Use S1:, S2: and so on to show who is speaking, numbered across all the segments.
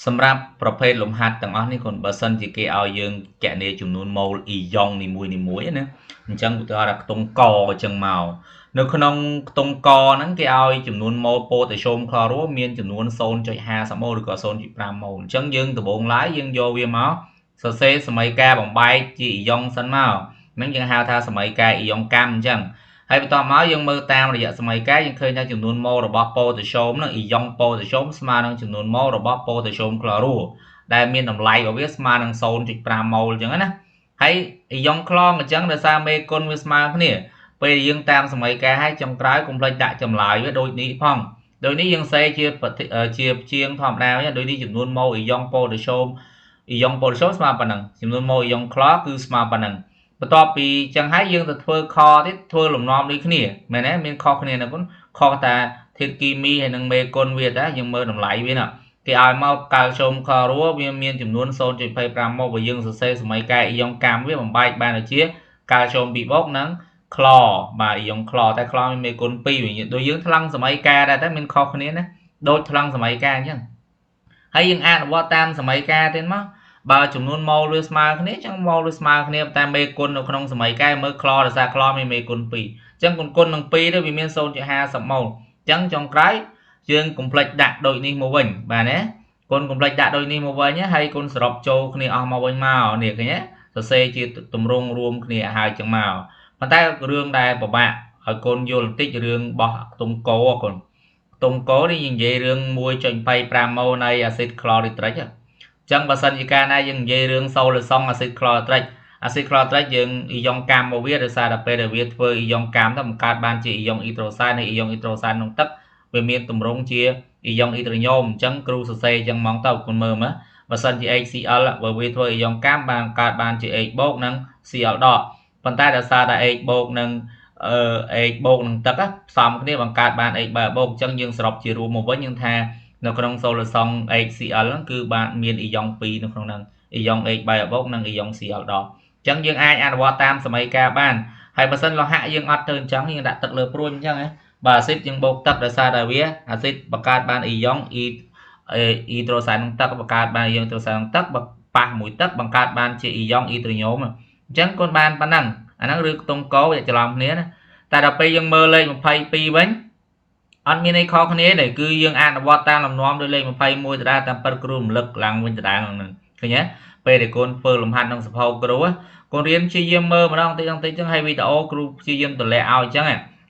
S1: សម្រាប់ប្រភេទលំហាត់ទាំងអស់នេះគាត់បើសិនជាគេឲ្យយើងកណនីចំនួនម៉ូលអ៊ីយ៉ុងនីមួយៗណាអញ្ចឹងឧទាហរណ៍ថាខ្ទង់កអញ្ចឹងមកនៅក្នុងខ្ទង់កហ្នឹងគេឲ្យចំនួនម៉ូលប៉ូតាស្យូមក្លរ៉ូមានចំនួន0.50ម៉ូលឬក៏0.5ម៉ូលអញ្ចឹងយើងដំបូងឡើយយើងយកវាមកសរសេរសមីការបំបែកជាអ៊ីយ៉ុងសិនមកហ្នឹងយើងហៅថាសមីការអ៊ីយ៉ុងកម្មអញ្ចឹងហើយបន្ទាប់មកយើងមើលតាមរយៈសមីការយើងឃើញថាចំនួនម៉ូលរបស់ប៉ូតាស្យូមនឹងអ៊ីយ៉ុងប៉ូតាស្យូមស្មើនឹងចំនួនម៉ូលរបស់ប៉ូតាស្យូមក្លរ៉ូដែលមានតម្លៃរបស់វាស្មើនឹង0.5ម៉ូលអញ្ចឹងណាហើយអ៊ីយ៉ុងខ្លងអញ្ចឹងដោយសារមេគុណវាស្មើគ្នាពេលយើងតាមសមីការឲ្យចុងក្រោយកុំភ្លេចដាក់ចម្លើយវាដូចនេះផងដូចនេះយើងសេជាជាងធម្មតាដូចនេះចំនួនម៉ូលអ៊ីយ៉ុងប៉ូតាស្យូមស្មើប៉ុណ្ណឹងចំនួនម៉ូលអ៊ីយ៉ុងខ្លគឺស្មើប៉ុណ្ណឹងបន្ទាប់ពីចឹងហើយយើងទៅធ្វើខទៀតធ្វើលំនាំដូចគ្នាមែនទេមានខុសគ្នាណាគុណខុសតាធាតុគីមីហើយនឹងមេគុណវាតាយើងមើលតម្លៃវាណាគេឲ្យមកកាល់ស្យូមក្លរ៉ូវាមានចំនួន0.25ម៉ូលបើយើងសរសេរសមីការអ៊ីយ៉ុងកម្មវាបំបែកបានទៅជាកាល់ស្យូម2បូកនឹងក្លបាទអ៊ីយ៉ុងក្លតែក្លមានមេគុណ2វិញដូចយើងថ្លឹងសមីការដែរតែមានខុសគ្នាណាដូចថ្លឹងសមីការអញ្ចឹងហើយយើងអនុវត្តតាមសមីការទៀតមកបើចំនួនម៉ូលវាស្មើគ្នាអញ្ចឹងម៉ូលវាស្មើគ្នាតែមេគុណនៅក្នុងសមីការមើលក្លដោយសារក្លមានមេគុណ2អញ្ចឹងគុណនឹង2ទៅវាមាន0.50ម៉ូលអញ្ចឹងចុងក្រោយយើងកុំភ្លេចដាក់ដូចនេះមកវិញបាទណាគុណកុំភ្លេចដាក់ដូចនេះមកវិញហើយគុណសរុបចូលគ្នាអស់មកវិញមកនេះឃើញទេសរសេរជាទម្រង់រួមគ្នាហើយចឹងមកប៉ុន្តែរឿងដែលពិបាកឲ្យគុណយល់បន្តិចរឿងរបស់ខ្ទង់កោគុណខ្ទង់កោនេះនិយាយរឿង 1.25 ម៉ូលនៃអាស៊ីតក្លរីត្រិកចឹងបើសិនជាកាលណាយើងនិយាយរឿងសូលឺសុងអាស៊ីតក្លរីត្រិកយើងអ៊ីយ៉ុងកម្មមកវាដោយសារតែពេលដែលវាធ្វើអ៊ីយ៉ុងកម្មទៅបង្កើតបានជាអ៊ីយ៉ុងអ៊ីដ្រូសែនហើយអ៊ីយ៉ុងអ៊ីដ្រូសែនក្នុងទឹកវាមានទម្រង់ជាអ៊ីយ៉ុងអ៊ីដ្រូញូមអញ្ចឹងគ្រូសរសេរអញ្ចឹងហ្មងទៅគុណមើលមើលបើសិនជា HCl បើវាធ្វើអ៊ីយ៉ុងកម្មបានកើតបានជា H បូកនិង Cl ដកប៉ុន្តែដោយសារតែ H បូកនិងH បូកនឹងទឹកផ្សំគ្នាបង្កើតបាន H បើបូកអញ្ចឹងយើងសរុបជារួមមកវិញយើងថានៅក្នុងសូលឺសុង HCl ហ្នឹងគឺបានមានអ៊ីយ៉ុង2នៅក្នុងហ្នឹងអ៊ីយ៉ុង H បែបបូកនិងអ៊ីយ៉ុង Cl ដកអញ្ចឹងយើងអាចអនុវត្តតាមសមីការបានហើយបើសិនលោហៈយើងអត់ទៅអញ្ចឹងយើងដាក់ទឹកលើព្រួយអញ្ចឹងបើអាស៊ីតយើងបូកទឹកដោយសារតែវាអាស៊ីតបង្កើតបានអ៊ីយ៉ុងអ៊ីដ្រូសែនក្នុងទឹកបង្កើតបានអ៊ីយ៉ុងអ៊ីដ្រូសែនក្នុងទឹកប៉ះមួយទឹកបង្កើតបានជាអ៊ីយ៉ុងអ៊ីដ្រូញូមអញ្ចឹងគុណបានប៉ុណ្ណឹងអាហ្នឹងឬខ្ទង់កោវាច្រឡំគ្នាណាតែដល់ពេលយើងមើលលេខ22វិញអត់មានអីខុសគ្នាទេគឺយើងអនុវត្តតាមលំនាំដោយលេខ21ដដែលតាមពិតគ្រូរំលឹកឡើងវិញដដែលហ្នឹងឃើញទេពេលដែលកូនធ្វើលំហាត់ក្នុងសភៅគ្រូកូនរៀនព្យាយាមមើលម្ដងតិចចឹងហើយវីដេអូគ្រូព្យាយាមតម្លាក់ឲ្យអញ្ចឹង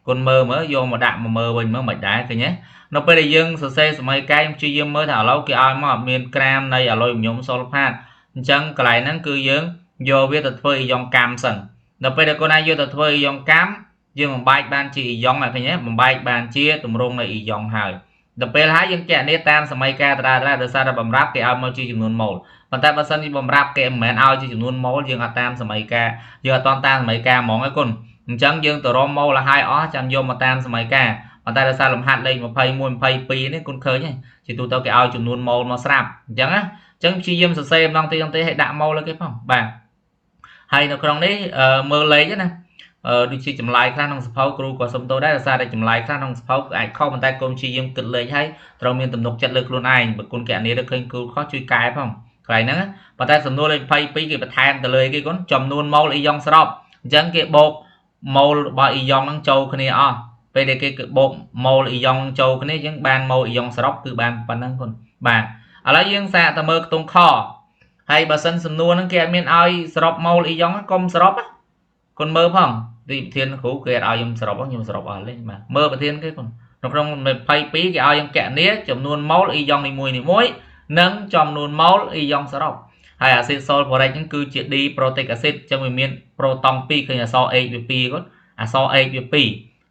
S1: កូនមើលយកមកដាក់មកមើលវិញមើលមិនដែរឃើញទេនៅពេលដែលយើងសរសេរសមីកាយព្យាយាមមើលថាឥឡូវគេឲ្យមកមានក្រាមនៃអាលុយមីញ៉ុមសុលផាតអញ្ចឹងកន្លែងហ្នឹងគឺយើងយកវាទៅធ្វើអ៊ីយ៉ុងកម្មសិនដល់ពេលដែលកូនអាចយកទៅធ្វើអ៊ីយ៉ុងកម្មយើងបំបែកបានជាអ៊ីយ៉ុងឃើញទេបំបែកបានជាទម្រង់នៃអ៊ីយ៉ុងហើយដល់ពេលហើយយើងកណនីតាមសមីការដដែលដោយសារតែបំរាប់គេឲ្យមកជាចំនួនម៉ូលប៉ុន្តែបើសិនជាបំរាប់គេមិនមែនឲ្យជាចំនួនម៉ូលយើងអត់តាមសមីការយើងអត់តាមសមីការហ្មងឯគុណអញ្ចឹងយើងទៅរកម៉ូលឲ្យអស់ចាំយកមកតាមសមីការប៉ុន្តែដោយសារលំហាត់លេខ21 22នេះគុណឃើញទេជាទូទៅគេឲ្យចំនួនម៉ូលមកស្រាប់អញ្ចឹងព្យាយាមសរសេរម្ដងទីឲ្យដាក់ម៉ូលលើគេផងបាទហើយនៅក្នុងនេះមើលលេខណាដូចជាចម្លើយខ្លះក្នុងសភៅគ្រូក៏សុំទោសដែរដោយសារតែចម្លើយខ្លះក្នុងសភៅអាចខុសប៉ុន្តែកូនព្យាយាមគិតលេខឲ្យត្រូវមានទំនុកចិត្តលើខ្លួនឯងបើគុណកណនីទៅឃើញគ្រូខុសជួយកែផងកន្លែងហ្នឹងប៉ុន្តែសំណួរលេខ22គេបន្ថែមទៅលើគេគុណចំនួនម៉ូលអ៊ីយ៉ុងសរុបអញ្ចឹងគេបូកម៉ូលរបស់អ៊ីយ៉ុងហ្នឹងចូលគ្នាអស់ពេលដែលគេបូកម៉ូលអ៊ីយ៉ុងចូលគ្នាអញ្ចឹងបានម៉ូលអ៊ីយ៉ុងសរុបគឺបានប៉ុណ្ណឹងគុណបាទឥឡូវយើងសាកទៅមើលខ្ទង់ខហើយបើសិនសំណួរហ្នឹងគេអត់មានឲ្យសរុបម៉ូលអ៊ីយ៉ុងកុំសរុបគុណមើលផងទីប្រធានគ្រូគេអត់ឲ្យខ្ញុំសរុបខ្ញុំសរុបអស់លេងបាទមើលប្រធានគេគុណក្នុង22គេឲ្យយើងកណនីចំនួនម៉ូលអ៊ីយ៉ុងនីមួយនិងចំនួនម៉ូលអ៊ីយ៉ុងសរុបហើយអាស៊ីតសូលហ្វូរិកហ្នឹងគឺជា D protic acid អញ្ចឹងវាមានប្រូតុង2ឃើញអក្សរ H វា2គាត់អក្សរ H វា2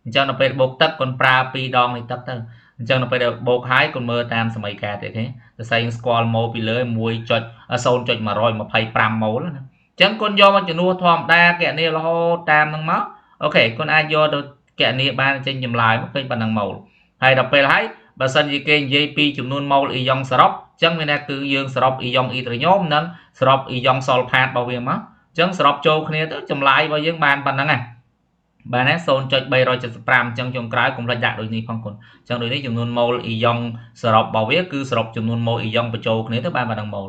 S1: អញ្ចឹងដល់ពេលបូកទឹកគាត់ប្រើ2ដងនៃទឹកទៅអញ្ចឹងដល់ពេលបូកហើយគាត់មើលតាមសមីការទៀតទេសរសេរស្គាល់ម៉ូលពីលើ 1.0.125 ម៉ូលណាអញ្ចឹងគុណយកមកចំនួនធម្មតាកណនីរហូតតាមហ្នឹងមកអូខេគុណអាចយកទៅកណនីបានចេញចម្លើយមកឃើញប៉ុណ្ណឹងម៉ូលហើយដល់ពេលហើយបើសិនជាគេនិយាយពីចំនួនម៉ូលអ៊ីយ៉ុងសរុបអញ្ចឹងមានន័យគឺយើងសរុបអ៊ីយ៉ុងអ៊ីដ្រូញូមនិងសរុបអ៊ីយ៉ុងសុលផាតរបស់វាមកអញ្ចឹងសរុបចូលគ្នាទៅចម្លើយរបស់យើងបានប៉ុណ្ណឹង បាទណា 0.375 អញ្ចឹងចុងក្រោយកុំភ្លេចដាក់ដូចនេះផងគុណអញ្ចឹងដូចនេះចំនួនម៉ូលអ៊ីយ៉ុងសរុបរបស់វាគឺសរុបចំនួនម៉ូលអ៊ីយ៉ុងបញ្ចូលគ្នាទៅបានប៉ុណ្ណឹងម៉ូល